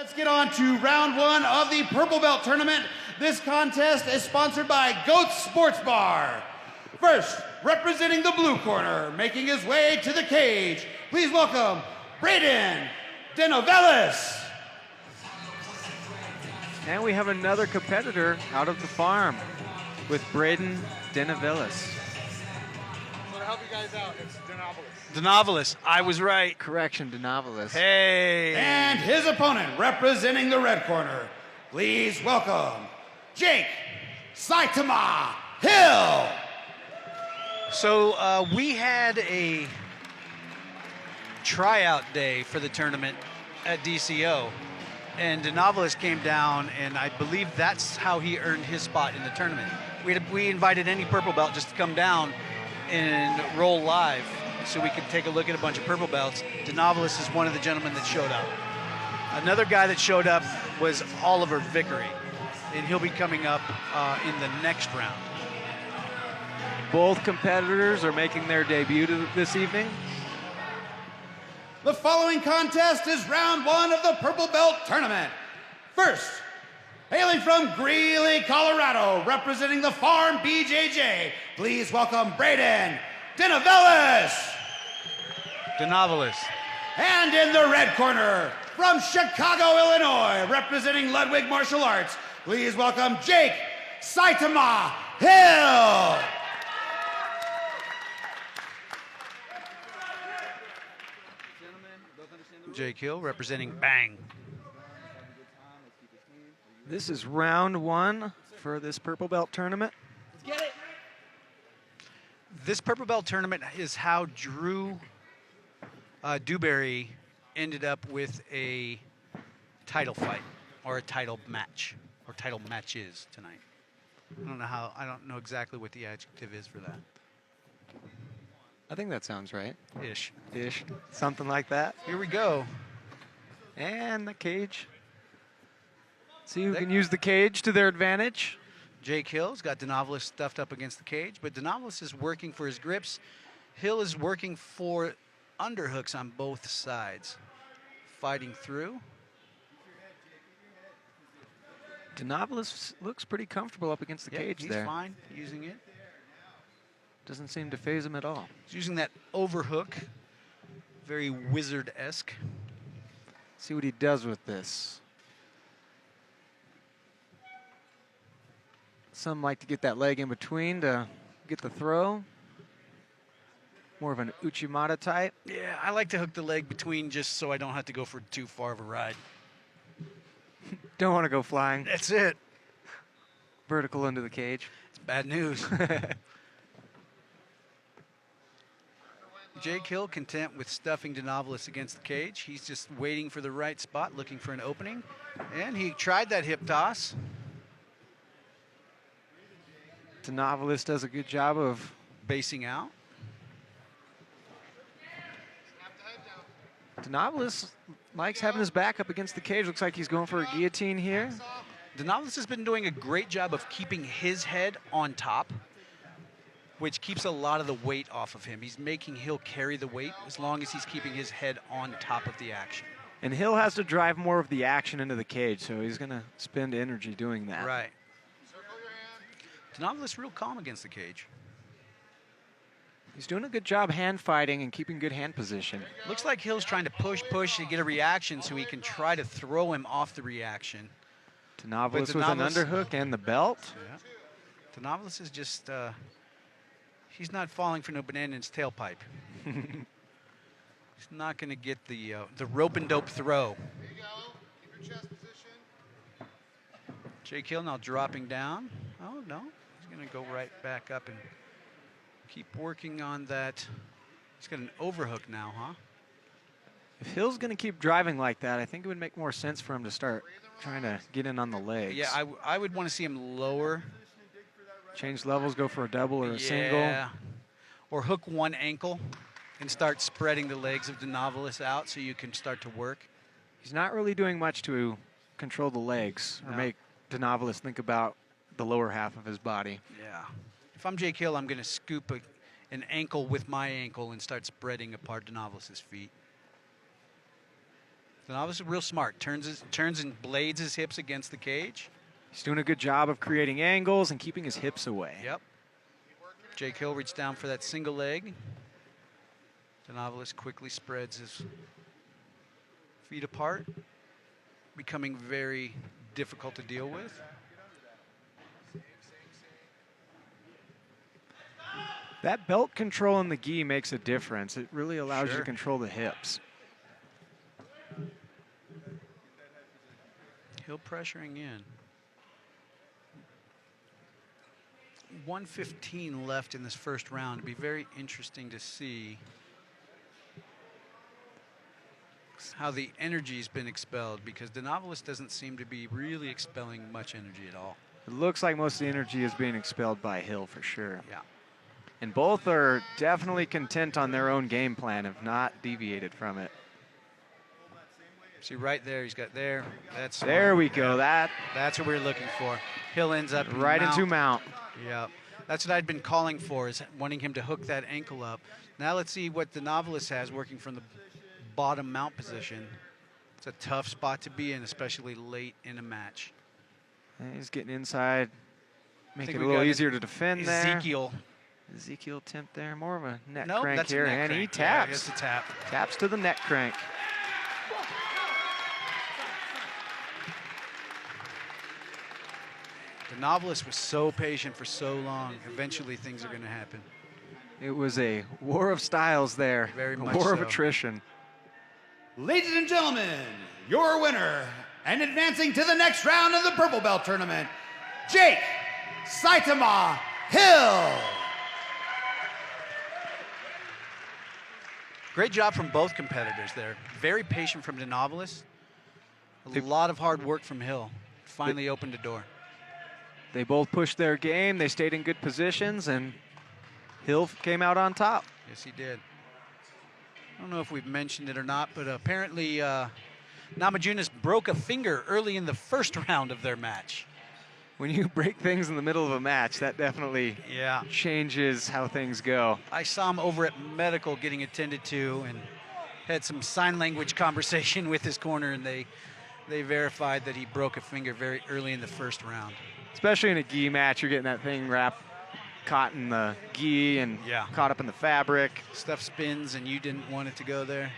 Let's get on to round one of the Purple Belt Tournament. This contest is sponsored by Goats Sports Bar. First, representing the blue corner, making his way to the cage, please welcome Braden Denovelis. And we have another competitor out of the farm with Braden Denovelis. To help you guys out, it's Denovelis. Denovelis, I was right. Correction, Denovelis. Hey. And his opponent, representing the red corner, please welcome Jake Saitama Hill. So we had a tryout day for the tournament at DCO, and Denovelis came down, and I believe that's how he earned his spot in the tournament. We invited any purple belt just to come down and roll live so we could take a look at a bunch of purple belts. Denovelis is one of the gentlemen that showed up. Another guy that showed up was Oliver Vickery, and he'll be coming up in the next round. Both competitors are making their debut this evening. The following contest is round one of the Purple Belt Tournament. First, hailing from Greeley, Colorado, representing the farm BJJ, please welcome Braden Denovelis. Denovelis. And in the red corner, from Chicago, Illinois, representing Ludwig Martial Arts, please welcome Jake Saitama Hill. Jake Hill representing Bang. This is round one for this Purple Belt Tournament. Let's get it. This Purple Belt Tournament is how Drew Dewberry ended up with a title fight or a title match or title matches tonight. I don't know exactly what the adjective is for that. I think that sounds right. Ish. Ish. Something like that. Here we go. And the cage. See who can use the cage to their advantage. Jake Hill's got Denovelis stuffed up against the cage, but Denovelis is working for his grips. Hill is working for underhooks on both sides. Fighting through. Denovelis looks pretty comfortable up against the cage there. He's fine using it. Doesn't seem to phase him at all. He's using that overhook. Very wizard-esque. See what he does with this. Some like to get that leg in between to get the throw. More of an Uchimata type. Yeah, I like to hook the leg between just so I don't have to go for too far of a ride. Don't want to go flying. That's it. Vertical into the cage. It's bad news. Jake Hill content with stuffing Denovelis against the cage. He's just waiting for the right spot, looking for an opening. And he tried that hip toss. Denovelis does a good job of basing out. Denovelis likes having his back up against the cage. Looks like he's going for a guillotine here. Denovelis has been doing a great job of keeping his head on top, which keeps a lot of the weight off of him. He's making Hill carry the weight as long as he's keeping his head on top of the action. And Hill has to drive more of the action into the cage, so he's going to spend energy doing that. Right. Denovelis real calm against the cage. He's doing a good job hand fighting and keeping good hand position. Looks like Hill's trying to push to get a reaction so he can try to throw him off the reaction. Denovelis with an underhook and the belt. Yeah. Denovelis is just, he's not falling for no banana in his tailpipe. He's not going to get the rope and dope throw. There you go. Keep your chest position. Jake Hill now dropping down. Oh, no. He's going to go right back up and keep working on that. He's got an overhook now, huh? If Hill's going to keep driving like that, I think it would make more sense for him to start trying to get in on the legs. Yeah, I would want to see him lower. Change levels, go for a double or a single. Yeah. Or hook one ankle and start spreading the legs of Denovelis out so you can start to work. He's not really doing much to control the legs or make Denovelis think about the lower half of his body. Yeah. If I'm Jake Hill, I'm going to scoop an ankle with my ankle and start spreading apart Denovelis' feet. Denovalis is real smart. Turns and blades his hips against the cage. He's doing a good job of creating angles and keeping his hips away. Yep. Jake Hill reached down for that single leg. Denovalis quickly spreads his feet apart, becoming very difficult to deal with. That belt control in the gi makes a difference. It really allows you Sure. to control the hips. Hill pressuring in. 1:15 left in this first round. It'd be very interesting to see how the energy's been expelled, because Denovalis doesn't seem to be really expelling much energy at all. It looks like most of the energy is being expelled by Hill for sure. Yeah. And both are definitely content on their own game plan, have not deviated from it. See right there, he's got there. That's smart. There we go. That's what we were looking for. Hill ends up right into mount. Yeah, that's what I'd been calling for, is wanting him to hook that ankle up. Now let's see what Denovalis has working from the bottom mount position. It's a tough spot to be in, especially late in a match. And he's getting inside, make it think a we little got easier to defend there. Ezekiel attempt there, more of a neck Nope, crank that's a here, neck and he crank. Yeah, taps. it's a tap. Taps to the neck crank. Denovalis was so patient for so long. Eventually, things are going to happen. It was a war of styles there. Very a much war of so. attrition. Ladies and gentlemen, your winner and advancing to the next round of the Purple Belt Tournament, Jake Saitama Hill. Great job from both competitors there. Very patient from Denovalis. A lot of hard work from Hill. Finally opened a door. They both pushed their game. They stayed in good positions, and Hill came out on top. Yes, he did. I don't know if we've mentioned it or not, but apparently Namajunas broke a finger early in the first round of their match. When you break things in the middle of a match, that definitely changes how things go. I saw him over at medical getting attended to and had some sign language conversation with his corner, and they verified that he broke a finger very early in the first round. Especially in a gi match, you're getting that thing caught in the gi and caught up in the fabric. Stuff spins and you didn't want it to go there.